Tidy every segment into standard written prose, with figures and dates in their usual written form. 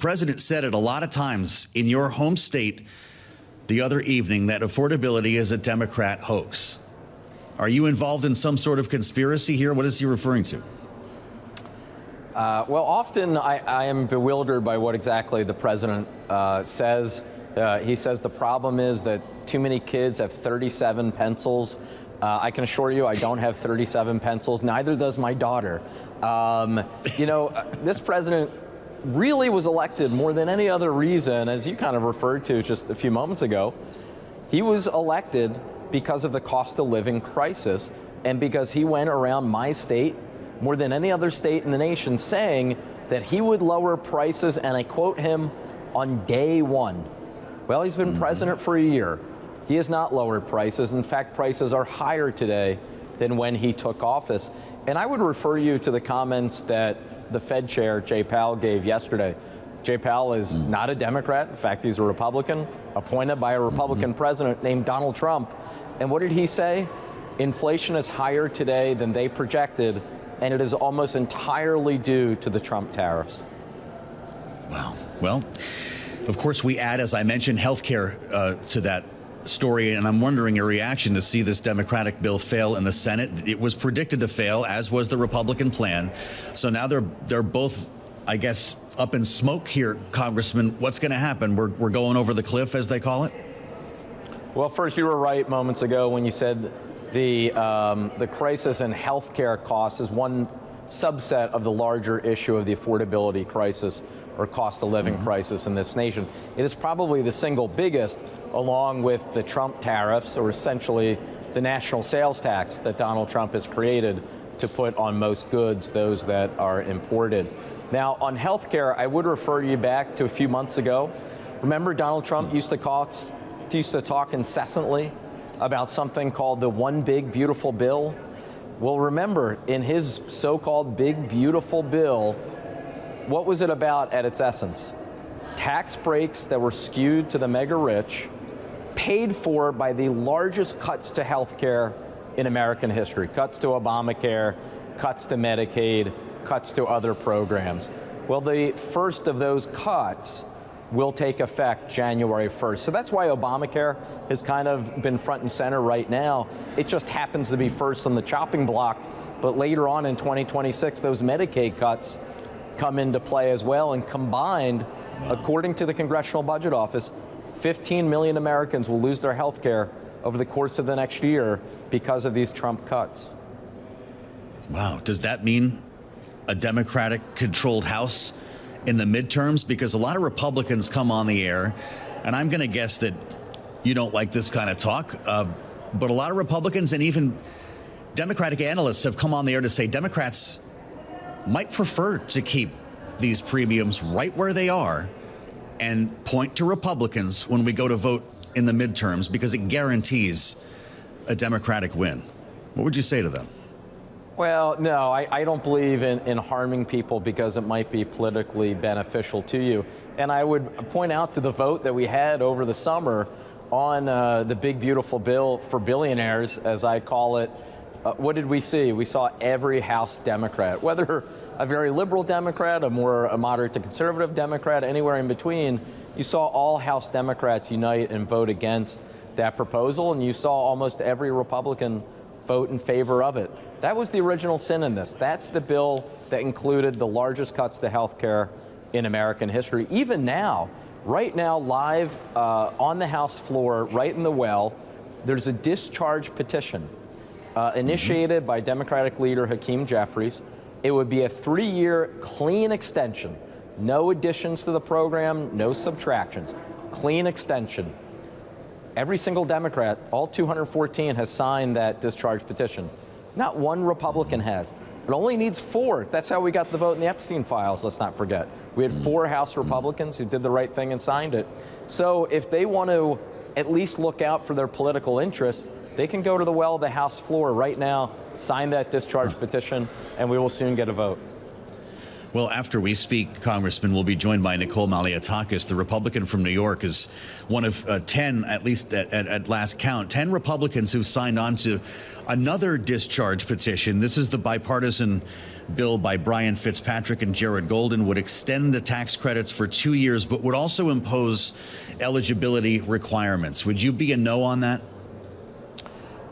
president said it a lot of times in your home state the other evening that affordability is a Democrat hoax. Are you involved in some sort of conspiracy here? What is he referring to? Well, often I am bewildered by what exactly the president says. He says the problem is that too many kids have 37 pencils. I can assure you I don't have 37 pencils. Neither does my daughter. This president really was elected more than any other reason, as you kind of referred to just a few moments ago. He was elected because of the cost of living crisis and because he went around my state more than any other state in the nation saying that he would lower prices, and I quote him, on day one. Well, he's been president for a year. He has not lowered prices. In fact, prices are higher today than when he took office. And I would refer you to the comments that the Fed chair, Jay Powell, gave yesterday. Jay Powell is not a Democrat. In fact, he's a Republican, appointed by a Republican president named Donald Trump. And what did he say? Inflation is higher today than they projected, and it is almost entirely due to the Trump tariffs. Wow. Well, of course, we add, as I mentioned, health care to that story, and I'm wondering your reaction to see this Democratic bill fail in the Senate. It was predicted to fail, as was the Republican plan. So now they're both, I guess, up in smoke here, Congressman. What's going to happen? We're going over the cliff, as they call it? Well, first, you were right moments ago when you said the crisis in health care costs is one subset of the larger issue of the affordability crisis or cost of living crisis in this nation. It is probably the single biggest, along with the Trump tariffs, or essentially the national sales tax that Donald Trump has created to put on most goods, those that are imported. Now, on health care, I would refer you back to a few months ago. Remember, Donald Trump used to talk incessantly about something called the One Big Beautiful Bill. Well, remember, in his so-called Big Beautiful Bill, what was it about at its essence? Tax breaks that were skewed to the mega rich, paid for by the largest cuts to health care in American history. Cuts to Obamacare, cuts to Medicaid, cuts to other programs. Well, the first of those cuts will take effect January 1st. So that's why Obamacare has kind of been front and center right now. It just happens to be first on the chopping block, but later on in 2026, those Medicaid cuts come into play as well, and combined, according to the Congressional Budget Office, 15 million Americans will lose their health care over the course of the next year because of these Trump cuts. Wow. Does that mean a Democratic-controlled House in the midterms? Because a lot of Republicans come on the air, and I'm going to guess that you don't like this kind of talk, but a lot of Republicans and even Democratic analysts have come on the air to say Democrats might prefer to keep these premiums right where they are and point to Republicans when we go to vote in the midterms because it guarantees a Democratic win. What would you say to them? Well, no, I don't believe in harming people because it might be politically beneficial to you. And I would point out to the vote that we had over the summer on the Big Beautiful Bill for billionaires, as I call it. What did we see? We saw every House Democrat, whether a very liberal Democrat, a moderate to conservative Democrat, anywhere in between, you saw all House Democrats unite and vote against that proposal, and you saw almost every Republican vote in favor of it. That was the original sin in this. That's the bill that included the largest cuts to health care in American history. Even now, right now, live on the House floor, right in the well, there's a discharge petition initiated by Democratic leader Hakeem Jeffries. It would be a 3-year clean extension. No additions to the program, no subtractions. Clean extension. Every single Democrat, all 214, has signed that discharge petition. Not one Republican has. It only needs 4. That's how we got the vote in the Epstein files, let's not forget. We had 4 House Republicans who did the right thing and signed it. So if they want to at least look out for their political interests, they can go to the well of the House floor right now, sign that discharge petition, and we will soon get a vote. Well, after we speak, Congressman, we'll be joined by Nicole Malliotakis, the Republican from New York, is one of 10, at least at last count, 10 Republicans who've signed on to another discharge petition. This is the bipartisan bill by Brian Fitzpatrick and Jared Golden, would extend the tax credits for 2 years, but would also impose eligibility requirements. Would you be a no on that?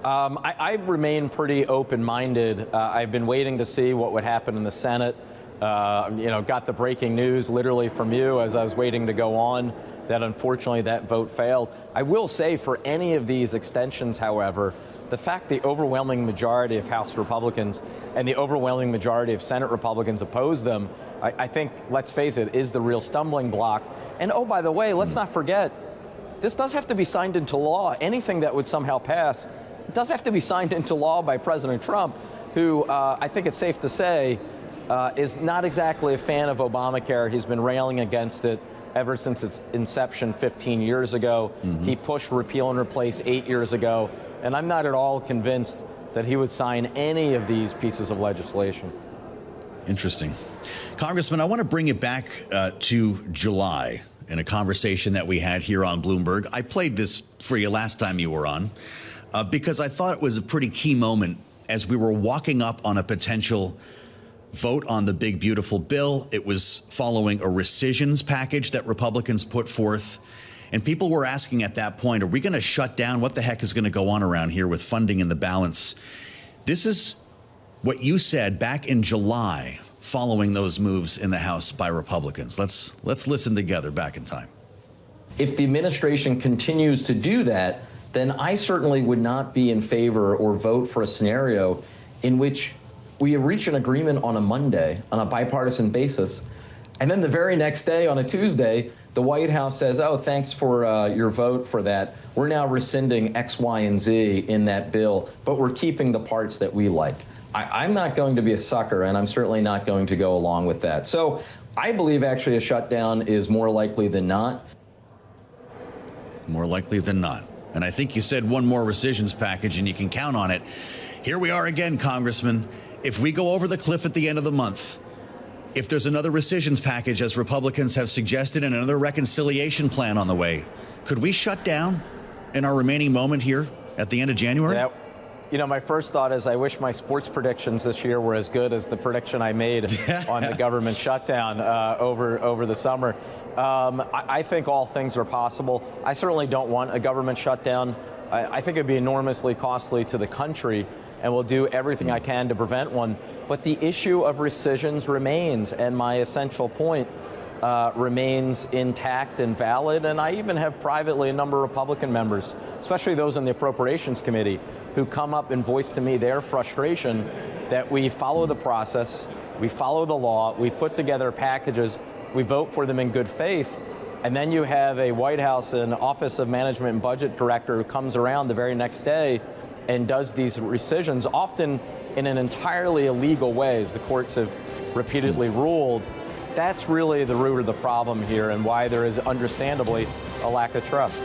I remain pretty open-minded. I've been waiting to see what would happen in the Senate. Got the breaking news literally from you as I was waiting to go on that unfortunately that vote failed. I will say for any of these extensions, however, the fact the overwhelming majority of House Republicans and the overwhelming majority of Senate Republicans oppose them, I think, let's face it, is the real stumbling block. And oh, by the way, let's not forget, this does have to be signed into law. Anything that would somehow pass does have to be signed into law by President Trump, who I think it's safe to say is not exactly a fan of Obamacare. He's been railing against it ever since its inception 15 years ago. He pushed repeal and replace 8 years ago. And I'm not at all convinced that he would sign any of these pieces of legislation. Interesting. Congressman, I want to bring it back to July in a conversation that we had here on Bloomberg. I played this for you last time you were on because I thought it was a pretty key moment as we were walking up on a potential vote on the big, beautiful bill. It was following a rescissions package that Republicans put forth. And people were asking at that point, are we going to shut down? What the heck is going to go on around here with funding in the balance? This is what you said back in July following those moves in the House by Republicans. Let's listen together back in time. If the administration continues to do that, then I certainly would not be in favor or vote for a scenario in which we reach an agreement on a Monday on a bipartisan basis, and then the very next day on a Tuesday, the White House says, oh, thanks for your vote for that. We're now rescinding X, Y, and Z in that bill, but we're keeping the parts that we liked. I'm not going to be a sucker, and I'm certainly not going to go along with that. So I believe actually a shutdown is more likely than not. More likely than not. And I think you said one more rescissions package, and you can count on it. Here we are again, Congressman. If we go over the cliff at the end of the month, if there's another rescissions package, as Republicans have suggested, and another reconciliation plan on the way, could we shut down in our remaining moment here at the end of January? Yeah. My first thought is I wish my sports predictions this year were as good as the prediction I made on the government shutdown over the summer. I think all things are possible. I certainly don't want a government shutdown. I think it'd be enormously costly to the country, and will do everything I can to prevent one. But the issue of rescissions remains, and my essential point remains intact and valid. And I even have privately a number of Republican members, especially those in the Appropriations Committee, who come up and voice to me their frustration that we follow the process, we follow the law, we put together packages, we vote for them in good faith, and then you have a White House and Office of Management and Budget Director who comes around the very next day and does these rescissions, often in an entirely illegal way, as the courts have repeatedly ruled. That's really the root of the problem here, and why there is understandably a lack of trust.